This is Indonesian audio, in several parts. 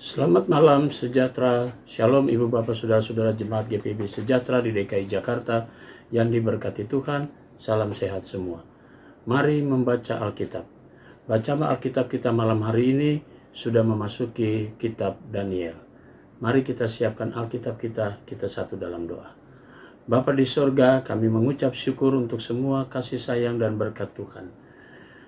Selamat malam sejahtera, Shalom Ibu Bapak Saudara-saudara Jemaat GPIB Sejahtera di DKI Jakarta yang diberkati Tuhan. Salam sehat semua. Mari membaca Alkitab. Bacaan Alkitab kita malam hari ini sudah memasuki kitab Daniel. Mari kita siapkan Alkitab kita satu dalam doa. Bapa di sorga, kami mengucap syukur untuk semua kasih sayang dan berkat Tuhan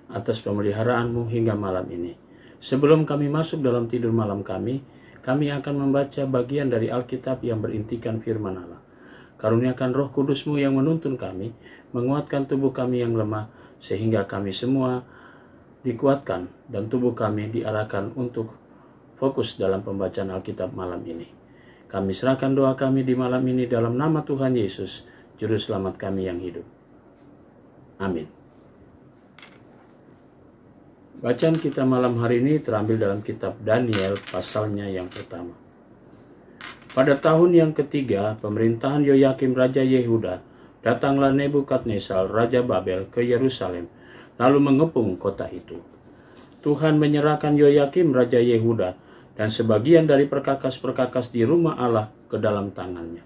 atas pemeliharaan-Mu hingga malam ini. Sebelum kami masuk dalam tidur malam kami akan membaca bagian dari Alkitab yang berintikan firman Allah. Karuniakan Roh Kudus-Mu yang menuntun kami, menguatkan tubuh kami yang lemah, sehingga kami semua dikuatkan dan tubuh kami diarahkan untuk fokus dalam pembacaan Alkitab malam ini. Kami serahkan doa kami di malam ini dalam nama Tuhan Yesus, Juru Selamat kami yang hidup. Amin. Bacaan kita malam hari ini terambil dalam kitab Daniel pasalnya yang pertama. Pada tahun yang ketiga pemerintahan Yoyakim Raja Yehuda, datanglah Nebukadnezar Raja Babel ke Yerusalem, lalu mengepung kota itu. Tuhan menyerahkan Yoyakim Raja Yehuda dan sebagian dari perkakas-perkakas di rumah Allah ke dalam tangannya.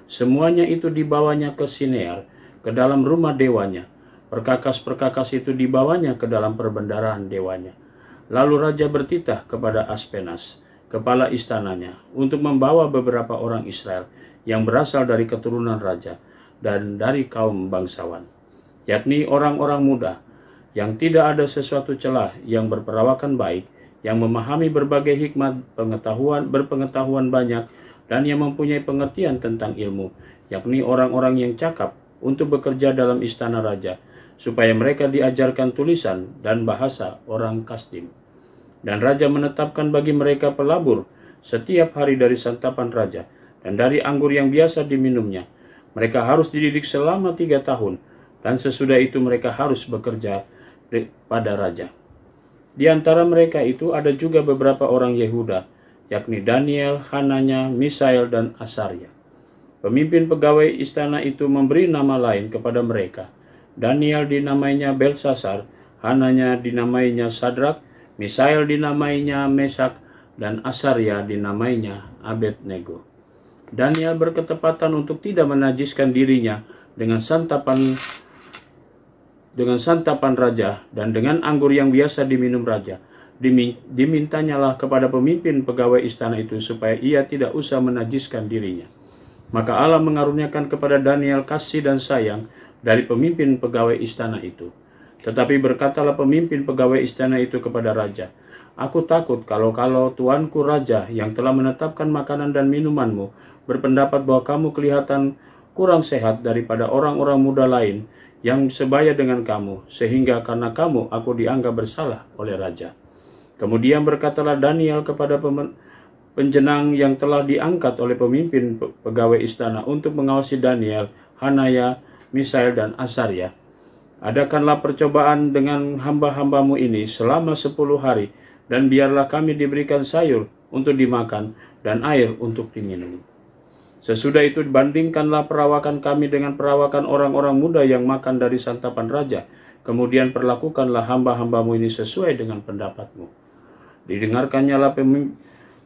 Semuanya itu dibawanya ke Sinear, ke dalam rumah dewanya. Perkakas-perkakas itu dibawanya ke dalam perbendaharaan dewanya. Lalu raja bertitah kepada Aspenas, kepala istananya, untuk membawa beberapa orang Israel yang berasal dari keturunan raja dan dari kaum bangsawan, yakni orang-orang muda yang tidak ada sesuatu celah, yang berperawakan baik, yang memahami berbagai hikmat, berpengetahuan banyak, dan yang mempunyai pengertian tentang ilmu, yakni orang-orang yang cakap untuk bekerja dalam istana raja, supaya mereka diajarkan tulisan dan bahasa orang Kasdim. Dan raja menetapkan bagi mereka pelabur setiap hari dari santapan raja dan dari anggur yang biasa diminumnya. Mereka harus dididik selama 3 tahun, dan sesudah itu mereka harus bekerja pada raja. Di antara mereka itu ada juga beberapa orang Yehuda, yakni Daniel, Hananya, Misael, dan Asaria. Pemimpin pegawai istana itu memberi nama lain kepada mereka. Daniel dinamainya Belsasar, Hananya dinamainya Sadrak, Misael dinamainya Mesak, dan Asaria dinamainya Abednego. Daniel berketepatan untuk tidak menajiskan dirinya dengan santapan raja dan dengan anggur yang biasa diminum raja. Dimintanyalah kepada pemimpin pegawai istana itu supaya ia tidak usah menajiskan dirinya. Maka Allah mengaruniakan kepada Daniel kasih dan sayang dari pemimpin pegawai istana itu. Tetapi berkatalah pemimpin pegawai istana itu kepada raja, "Aku takut kalau tuanku raja yang telah menetapkan makanan dan minumanmu berpendapat bahwa kamu kelihatan kurang sehat daripada orang-orang muda lain yang sebaya dengan kamu, sehingga karena kamu aku dianggap bersalah oleh raja." Kemudian berkatalah Daniel kepada penjenang yang telah diangkat oleh pemimpin pegawai istana untuk mengawasi Daniel, Hanaya, Misael, dan Asaria, "Adakanlah percobaan dengan hamba-hambamu ini selama 10 hari, dan biarlah kami diberikan sayur untuk dimakan dan air untuk diminum. Sesudah itu bandingkanlah perawakan kami dengan perawakan orang-orang muda yang makan dari santapan raja. Kemudian perlakukanlah hamba-hambamu ini sesuai dengan pendapatmu." Didengarkannya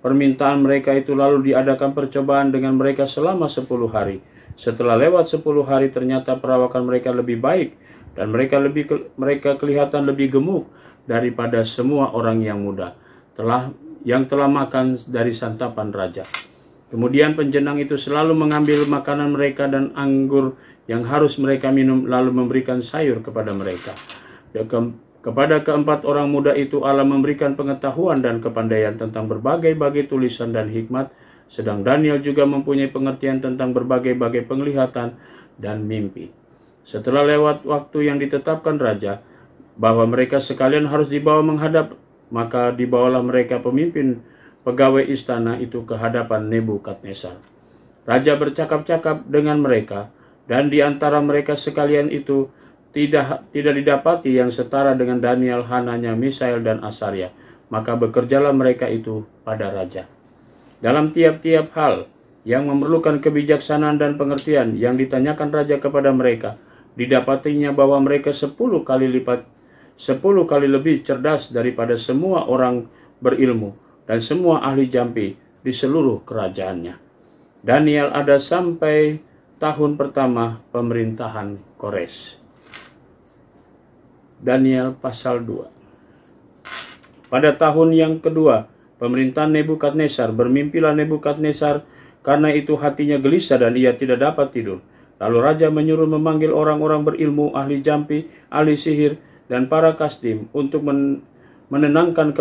permintaan mereka itu, lalu diadakan percobaan dengan mereka selama 10 hari. Setelah lewat 10 hari ternyata perawakan mereka lebih baik dan mereka kelihatan lebih gemuk daripada semua orang yang muda yang telah makan dari santapan raja. Kemudian penjenang itu selalu mengambil makanan mereka dan anggur yang harus mereka minum, lalu memberikan sayur kepada mereka. Kepada keempat orang muda itu Allah memberikan pengetahuan dan kepandaian tentang berbagai-bagai tulisan dan hikmat, sedang Daniel juga mempunyai pengertian tentang berbagai-bagai penglihatan dan mimpi. Setelah lewat waktu yang ditetapkan raja bahwa mereka sekalian harus dibawa menghadap, maka dibawalah mereka pemimpin pegawai istana itu ke hadapan Nebukadnezar. Raja bercakap-cakap dengan mereka, dan di antara mereka sekalian itu tidak didapati yang setara dengan Daniel, Hananya, Misael, dan Asaria. Maka bekerjalah mereka itu pada raja. Dalam tiap-tiap hal yang memerlukan kebijaksanaan dan pengertian yang ditanyakan raja kepada mereka, didapatinya bahwa mereka 10 kali lebih cerdas daripada semua orang berilmu, dan semua ahli jampi di seluruh kerajaannya. Daniel ada sampai tahun pertama pemerintahan Kores. Daniel pasal 2. Pada tahun yang kedua pemerintahan Nebukadnezar, bermimpilah Nebukadnezar, karena itu hatinya gelisah dan ia tidak dapat tidur. Lalu raja menyuruh memanggil orang-orang berilmu, ahli jampi, ahli sihir, dan para kasdim untuk menerangkan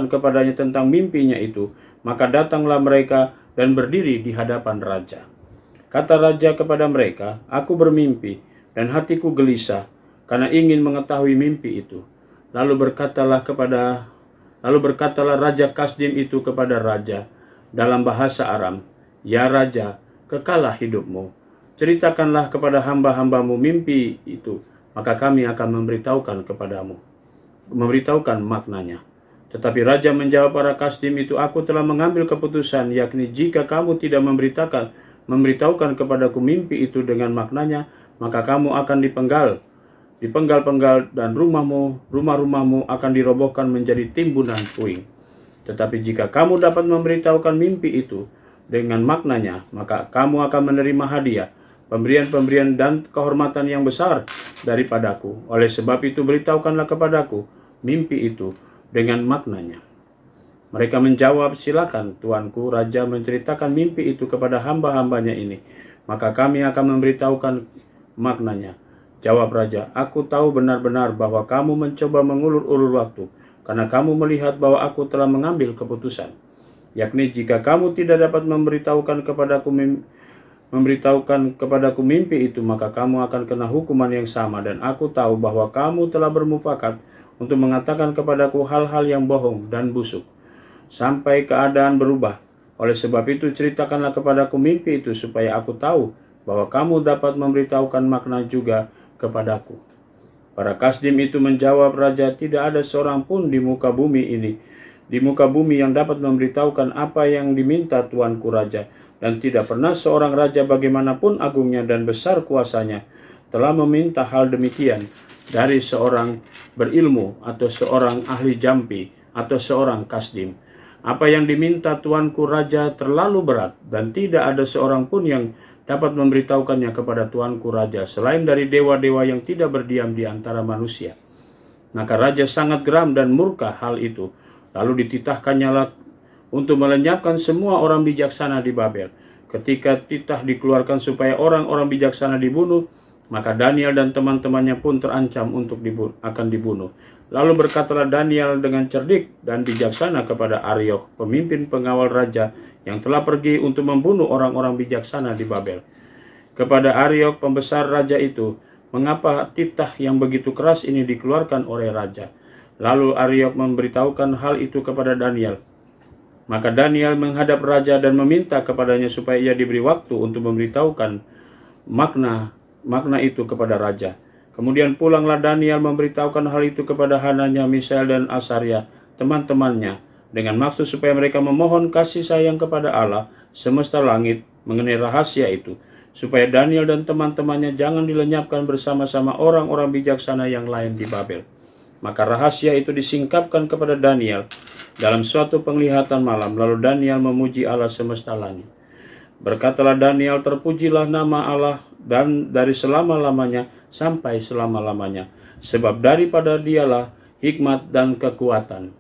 kepadanya tentang mimpinya itu. Maka datanglah mereka dan berdiri di hadapan raja. Kata raja kepada mereka, "Aku bermimpi dan hatiku gelisah karena ingin mengetahui mimpi itu." Lalu berkatalah raja kasdim itu kepada raja dalam bahasa Aram, "Ya raja, kekalah hidupmu. Ceritakanlah kepada hamba-hambamu mimpi itu, maka kami akan memberitahukan maknanya." Tetapi raja menjawab para kasdim itu, "Aku telah mengambil keputusan, yakni jika kamu tidak memberitahukan kepadaku mimpi itu dengan maknanya, maka kamu akan dipenggal-penggal dan rumah-rumahmu akan dirobohkan menjadi timbunan puing. Tetapi jika kamu dapat memberitahukan mimpi itu dengan maknanya, maka kamu akan menerima hadiah, pemberian-pemberian dan kehormatan yang besar daripadaku. Oleh sebab itu beritahukanlah kepadaku mimpi itu dengan maknanya." Mereka menjawab, "Silakan tuanku raja menceritakan mimpi itu kepada hamba-hambanya ini, maka kami akan memberitahukan maknanya." Jawab raja, "Aku tahu benar-benar bahwa kamu mencoba mengulur-ulur waktu, karena kamu melihat bahwa aku telah mengambil keputusan, yakni jika kamu tidak dapat memberitahukan kepadaku mimpi itu, maka kamu akan kena hukuman yang sama. Dan aku tahu bahwa kamu telah bermufakat untuk mengatakan kepadaku hal-hal yang bohong dan busuk, sampai keadaan berubah. Oleh sebab itu ceritakanlah kepadaku mimpi itu, supaya aku tahu bahwa kamu dapat memberitahukan makna juga kepadaku." Para kasdim itu menjawab raja, "Tidak ada seorang pun di muka bumi yang dapat memberitahukan apa yang diminta tuanku raja, dan tidak pernah seorang raja bagaimanapun agungnya dan besar kuasanya telah meminta hal demikian dari seorang berilmu atau seorang ahli jampi atau seorang kasdim. Apa yang diminta tuanku raja terlalu berat, dan tidak ada seorang pun yang dapat memberitahukannya kepada tuanku raja selain dari dewa-dewa yang tidak berdiam di antara manusia." Maka raja sangat geram dan murka hal itu. Lalu dititahkannya untuk melenyapkan semua orang bijaksana di Babel. Ketika titah dikeluarkan supaya orang-orang bijaksana dibunuh, maka Daniel dan teman-temannya pun terancam akan dibunuh. Lalu berkatalah Daniel dengan cerdik dan bijaksana kepada Ariok, pemimpin pengawal raja yang telah pergi untuk membunuh orang-orang bijaksana di Babel. Kepada Ariok, pembesar raja itu, "Mengapa titah yang begitu keras ini dikeluarkan oleh raja?" Lalu Ariok memberitahukan hal itu kepada Daniel. Maka Daniel menghadap raja dan meminta kepadanya supaya ia diberi waktu untuk memberitahukan makna itu kepada raja. Kemudian pulanglah Daniel memberitahukan hal itu kepada Hananya, Misael, dan Asaria, teman-temannya, dengan maksud supaya mereka memohon kasih sayang kepada Allah semesta langit mengenai rahasia itu, supaya Daniel dan teman-temannya jangan dilenyapkan bersama-sama orang-orang bijaksana yang lain di Babel. Maka rahasia itu disingkapkan kepada Daniel dalam suatu penglihatan malam. Lalu Daniel memuji Allah semesta langit. Berkatalah Daniel, "Terpujilah nama Allah dan dari selama-lamanya sampai selama-lamanya, sebab daripada dialah hikmat dan kekuatan.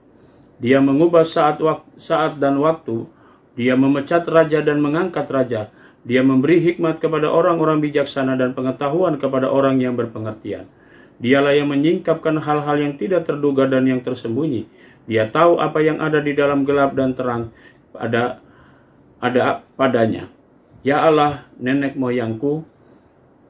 Dia mengubah saat dan waktu, dia memecat raja dan mengangkat raja, dia memberi hikmat kepada orang-orang bijaksana dan pengetahuan kepada orang yang berpengertian. Dialah yang menyingkapkan hal-hal yang tidak terduga dan yang tersembunyi. Dia tahu apa yang ada di dalam gelap dan terang ada padanya. Ya Allah, nenek moyangku,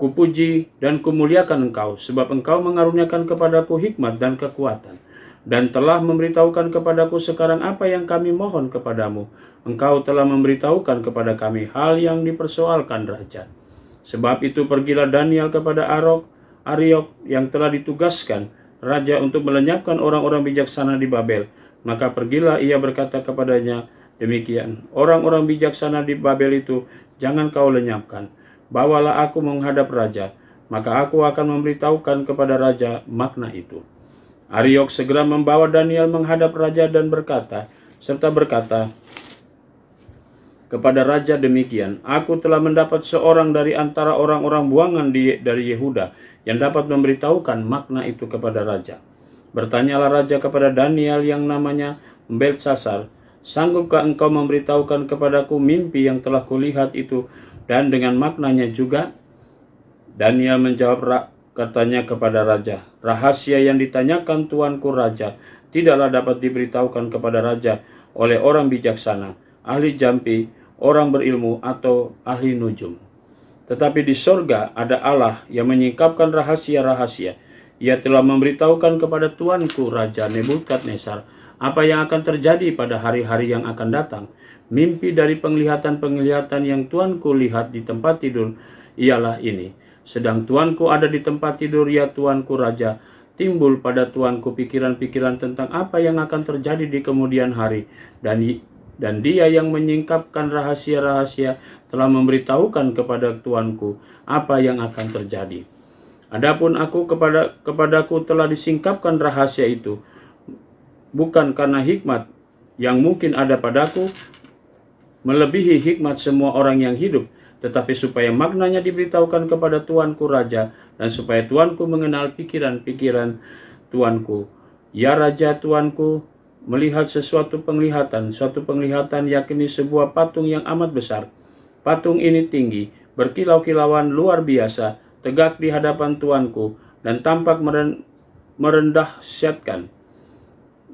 kupuji dan kumuliakan Engkau, sebab Engkau mengaruniakan kepadaku hikmat dan kekuatan, dan telah memberitahukan kepadaku sekarang apa yang kami mohon kepadamu. Engkau telah memberitahukan kepada kami hal yang dipersoalkan raja. Sebab itu pergilah Daniel kepada Ariok yang telah ditugaskan raja untuk melenyapkan orang-orang bijaksana di Babel. Maka pergilah ia berkata kepadanya demikian, orang-orang bijaksana di Babel itu jangan kau lenyapkan. Bawalah aku menghadap raja, maka aku akan memberitahukan kepada raja makna itu. Ariok segera membawa Daniel menghadap raja dan berkata kepada raja demikian, "Aku telah mendapat seorang dari antara orang-orang buangan dari Yehuda yang dapat memberitahukan makna itu kepada raja." Bertanyalah raja kepada Daniel yang namanya Beltsasar, "Sanggupkah engkau memberitahukan kepadaku mimpi yang telah kulihat itu dan dengan maknanya juga?" Daniel menjawab katanya kepada raja, "Rahasia yang ditanyakan tuanku raja tidaklah dapat diberitahukan kepada raja oleh orang bijaksana, ahli jampi, orang berilmu, atau ahli nujum. Tetapi di sorga ada Allah yang menyingkapkan rahasia-rahasia. Ia telah memberitahukan kepada tuanku Raja Nebukadnezar apa yang akan terjadi pada hari-hari yang akan datang. Mimpi dari penglihatan-penglihatan yang tuanku lihat di tempat tidur ialah ini. Sedang tuanku ada di tempat tidur, ya tuanku Raja, timbul pada tuanku pikiran-pikiran tentang apa yang akan terjadi di kemudian hari. Dan dia yang menyingkapkan rahasia-rahasia telah memberitahukan kepada tuanku apa yang akan terjadi. Adapun aku kepadaku telah disingkapkan rahasia itu, bukan karena hikmat yang mungkin ada padaku melebihi hikmat semua orang yang hidup, tetapi supaya maknanya diberitahukan kepada tuanku Raja, dan supaya tuanku mengenal pikiran-pikiran tuanku. Ya Raja tuanku, melihat suatu penglihatan yakni sebuah patung yang amat besar. Patung ini tinggi, berkilau-kilauan luar biasa, tegak di hadapan tuanku, dan tampak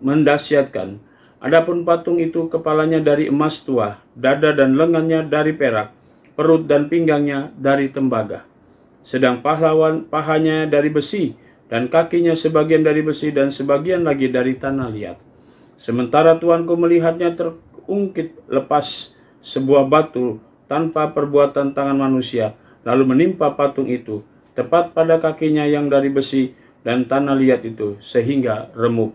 mendasyatkan. Adapun patung itu kepalanya dari emas tua, dada dan lengannya dari perak, perut dan pinggangnya dari tembaga. Sedang pahanya dari besi, dan kakinya sebagian dari besi dan sebagian lagi dari tanah liat. Sementara tuanku melihatnya terungkit lepas sebuah batu tanpa perbuatan tangan manusia, lalu menimpa patung itu, tepat pada kakinya yang dari besi dan tanah liat itu, sehingga remuk.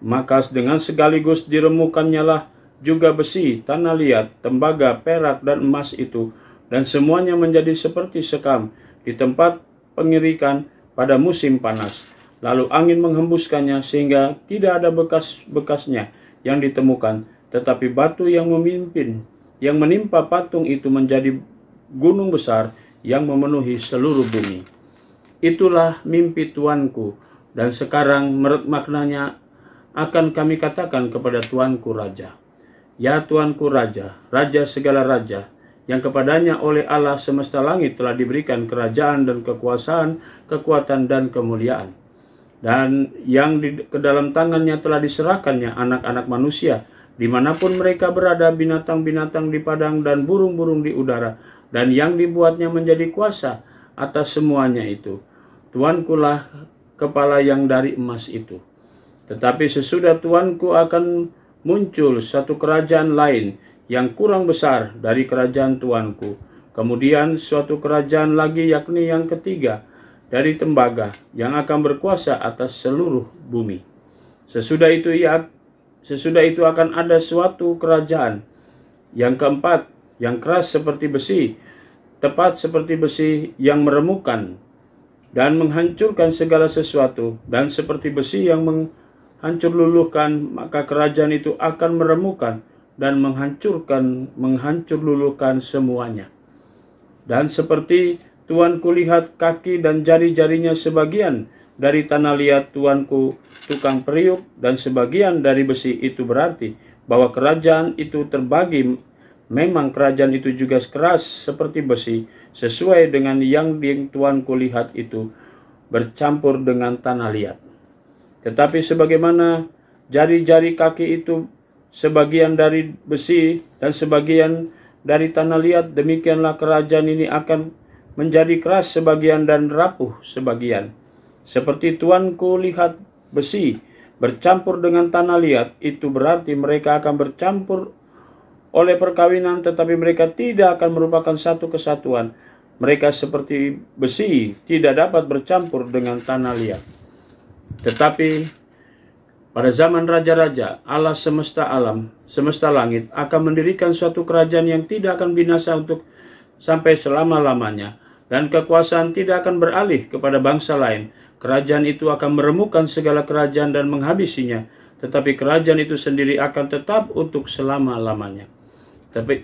Maka dengan sekaligus diremukannya lah juga besi, tanah liat, tembaga, perak, dan emas itu, dan semuanya menjadi seperti sekam di tempat pengirikan pada musim panas. Lalu angin menghembuskannya sehingga tidak ada bekas-bekasnya yang ditemukan, tetapi batu yang menimpa patung itu menjadi gunung besar yang memenuhi seluruh bumi. Itulah mimpi tuanku, dan sekarang menurut maknanya akan kami katakan kepada tuanku Raja. Ya tuanku Raja, Raja segala raja, yang kepadanya oleh Allah semesta langit telah diberikan kerajaan dan kekuasaan, kekuatan dan kemuliaan. Dan yang ke dalam tangannya telah diserahkannya anak-anak manusia, dimanapun mereka berada, binatang-binatang di padang dan burung-burung di udara, dan yang dibuatnya menjadi kuasa atas semuanya itu. Tuankulah kepala yang dari emas itu. Tetapi sesudah tuanku akan muncul satu kerajaan lain yang kurang besar dari kerajaan tuanku. Kemudian suatu kerajaan lagi, yakni yang ketiga dari tembaga, yang akan berkuasa atas seluruh bumi. Sesudah itu akan ada suatu kerajaan yang keempat, yang keras seperti besi, tepat seperti besi yang meremukkan dan menghancurkan segala sesuatu, dan seperti besi yang menghancur luluhkan, maka kerajaan itu akan meremukkan dan menghancur luluhkan semuanya. Dan seperti tuanku lihat kaki dan jari-jarinya sebagian dari tanah liat tuanku tukang periuk dan sebagian dari besi, itu berarti bahwa kerajaan itu terbagi. Memang kerajaan itu juga keras seperti besi, sesuai dengan yang tuanku lihat itu bercampur dengan tanah liat. Tetapi sebagaimana jari-jari kaki itu sebagian dari besi dan sebagian dari tanah liat, demikianlah kerajaan ini akan menjadi keras sebagian dan rapuh sebagian. Seperti tuanku lihat besi bercampur dengan tanah liat, itu berarti mereka akan bercampur oleh perkawinan, tetapi mereka tidak akan merupakan satu kesatuan. Mereka seperti besi, tidak dapat bercampur dengan tanah liat. Tetapi pada zaman raja-raja, Allah semesta alam, semesta langit akan mendirikan suatu kerajaan yang tidak akan binasa untuk sampai selama-lamanya, dan kekuasaan tidak akan beralih kepada bangsa lain. kerajaan itu akan meremukkan segala kerajaan dan menghabisinya, tetapi kerajaan itu sendiri akan tetap untuk selama-lamanya.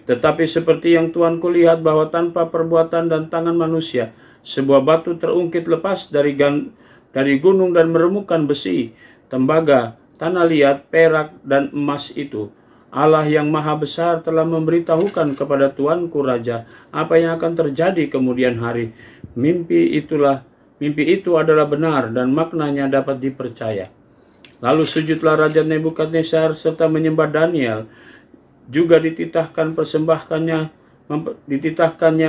Tetapi seperti yang Tuanku lihat bahwa tanpa perbuatan dan tangan manusia, sebuah batu terungkit lepas dari gunung dan meremukkan besi, tembaga, tanah liat, perak, dan emas itu. Allah yang maha besar telah memberitahukan kepada Tuanku Raja apa yang akan terjadi kemudian hari. Mimpi itu adalah benar dan maknanya dapat dipercaya. Lalu sujudlah Raja Nebukadnezar serta menyembah Daniel. Juga dititahkannya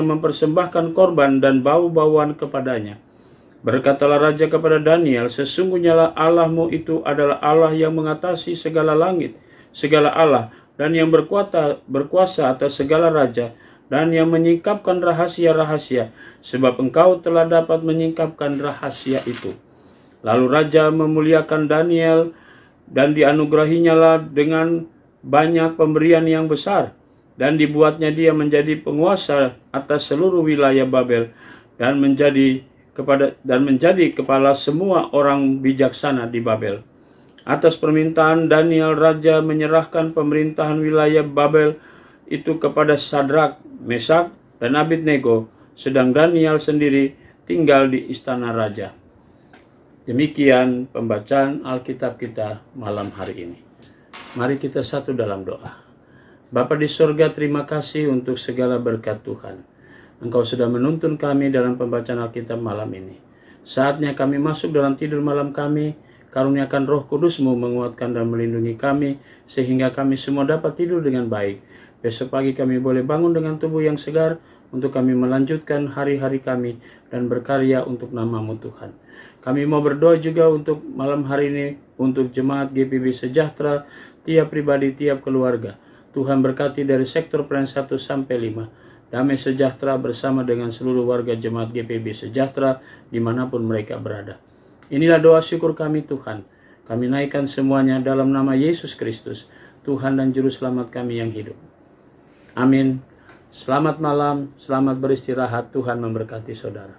mempersembahkan korban dan bau-bauan kepadanya. Berkatalah Raja kepada Daniel, sesungguhnya Allahmu itu adalah Allah yang mengatasi segala langit, segala Allah, dan yang berkuasa atas segala raja, dan yang menyingkapkan rahasia-rahasia, sebab engkau telah dapat menyingkapkan rahasia itu. Lalu Raja memuliakan Daniel, dan dianugerahinyalah dengan banyak pemberian yang besar, dan dibuatnya dia menjadi penguasa atas seluruh wilayah Babel, dan menjadi kepala semua orang bijaksana di Babel. Atas permintaan Daniel, Raja menyerahkan pemerintahan wilayah Babel itu kepada Sadrak, Mesak, dan Abednego, sedang Daniel sendiri tinggal di istana Raja. Demikian pembacaan Alkitab kita malam hari ini. Mari kita satu dalam doa. Bapa di surga, terima kasih untuk segala berkat Tuhan. Engkau sudah menuntun kami dalam pembacaan Alkitab malam ini. Saatnya kami masuk dalam tidur malam kami, karuniakan Roh Kudus-Mu menguatkan dan melindungi kami, sehingga kami semua dapat tidur dengan baik. Besok pagi kami boleh bangun dengan tubuh yang segar, untuk kami melanjutkan hari-hari kami dan berkarya untuk nama-Mu Tuhan. Kami mau berdoa juga untuk malam hari ini, untuk jemaat GPB Sejahtera, tiap pribadi, tiap keluarga. Tuhan berkati dari sektor pelayanan 1 sampai 5. Damai sejahtera bersama dengan seluruh warga jemaat GPB Sejahtera dimanapun mereka berada. Inilah doa syukur kami Tuhan. Kami naikkan semuanya dalam nama Yesus Kristus, Tuhan dan Juru Selamat kami yang hidup. Amin. Selamat malam, selamat beristirahat. Tuhan memberkati saudara.